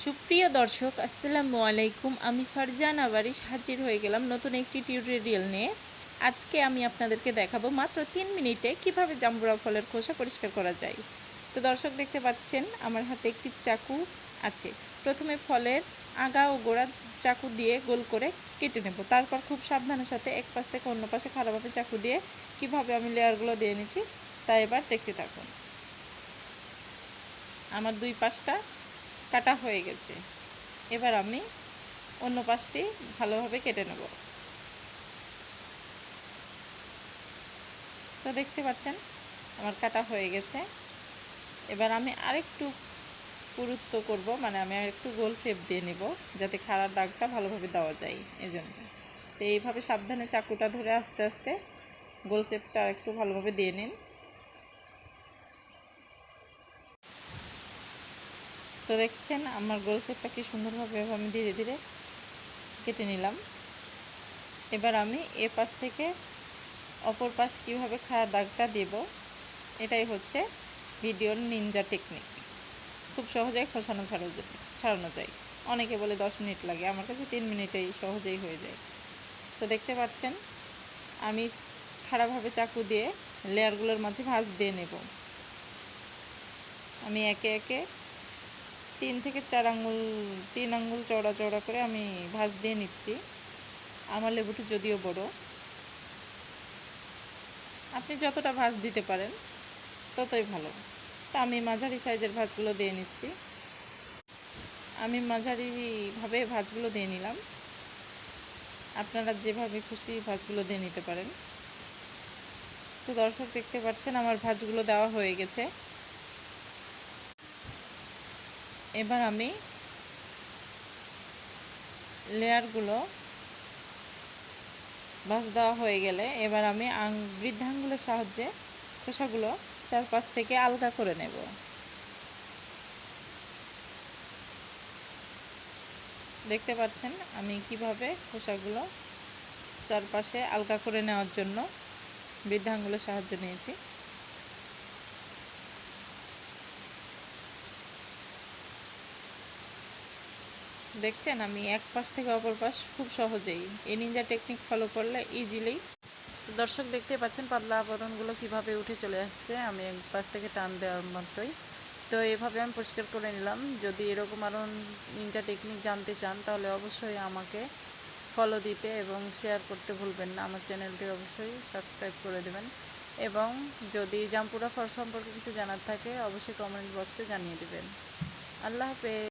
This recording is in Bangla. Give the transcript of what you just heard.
সুপ্রিয় দর্শক, আসসালামু আলাইকুম। আমি ফারজানা বারিশ হাজির হয়ে গেলাম নতুন একটি টিউটোরিয়াল নিয়ে। আজকে আমি আপনাদেরকে দেখাবো মাত্র 3 মিনিটে কিভাবে জাম্বুরা ফলের খোসা পরিষ্কার করা যায়। তো দর্শক, দেখতে পাচ্ছেন আমার হাতে একটি চাকু আছে। প্রথমে ফলের আগা ও গোড়া চাকু দিয়ে গোল করে কেটে নেব। তারপর খুব সাবধানের সাথে এক পাশ থেকে অন্য পাশে খাড়াভাবে চাকু দিয়ে কিভাবে আমি লেয়ারগুলো দিয়ে নিচ্ছি তা এবার দেখতে থাকুন। আমার দুই পাশটা কাটা হয়ে গেছে। এবার আমি অন্য পাশটি ভালোভাবে কেটে নেব। তো দেখতে পাচ্ছেন আমার কাটা হয়ে গেছে। এবার আমি আরেকটু পুরুত্ব করব, মানে আমি আরেকটু গোল শেপ দিয়ে নেব যাতে খাড়ার দাগটা ভালোভাবে দেওয়া যায় এজন্য। তো এইভাবে সাবধানে চাকুটা ধরে আস্তে আস্তে গোল শেপটা একটু ভালোভাবে দিয়ে নিন। তো দেখছেন আমার গোল শেপটা কি সুন্দরভাবে আমি ধীরে ধীরে কেটে নিলাম। এবার আমি এ পাশ থেকে অপর পাশ কীভাবে খাড়ার দাগটা দেব, এটাই হচ্ছে ভিডিওর নিনজা টেকনিক। খুব সহজেই খোসানো ছাড়ানো যায়। অনেকে বলে 10 মিনিট লাগে, আমার কাছে 3 মিনিটেই সহজেই হয়ে যায়। তো দেখতে পাচ্ছেন আমি খাড়াভাবে চাকু দিয়ে লেয়ারগুলোর মাঝে ভাঁজ দিয়ে নেব। আমি একে একে 3 থেকে 4 আঙ্গুল 3 আঙ্গুল চওড়া চওড়া করে আমি ভাঁজ দিয়ে নিচ্ছি। আমার লেবুটি যদিও বড়, আপনি যতটা ভাঁজ দিতে পারেন ততই ভালো। তা আমি মাঝারি সাইজের ভাঁজগুলো দিয়ে নিচ্ছি। আমি মাঝারিভাবে ভাঁজগুলো দিয়ে নিলাম। আপনারা যেভাবে খুশি ভাঁজগুলো দিয়ে নিতে পারেন। তো দর্শক, দেখতে পাচ্ছেন আমার ভাঁজগুলো দেওয়া হয়ে গেছে। এবার আমি লেয়ারগুলো ভাঁজ দেওয়া হয়ে গেলে এবার আমি বৃদ্ধাঙ্গুলের সাহায্যে খোসাগুলো চারপাশ থেকে আলগা করে নেব। দেখতে পাচ্ছেন আমি কিভাবে খোসাগুলো চারপাশে আলগা করে নেওয়ার জন্য বৃদ্ধাঙ্গুলের সাহায্য নিয়েছি। দেখছেন আমি এক পাশ থেকে অপর পাশ খুব সহজেই এই নিনজা টেকনিক ফলো করলে ইজিলি। তো দর্শক, দেখতে পাচ্ছেন পাতলা আবরণগুলো কিভাবে উঠে চলে আসছে আমি এক পাশ থেকে টান দেওয়ার মতোই। তো এভাবে আমি পরিষ্কার করে নিলাম। যদি এরকম আরও নিনজা টেকনিক জানতে চান তাহলে অবশ্যই আমাকে ফলো দিতে এবং শেয়ার করতে ভুলবেন না। আমার চ্যানেলটি অবশ্যই সাবস্ক্রাইব করে দেবেন এবং যদি জাম্পুরা ফল সম্পর্কে কিছু জানার থাকে অবশ্যই কমেন্ট বক্সে জানিয়ে দেবেন। আল্লাহ হাফেজ।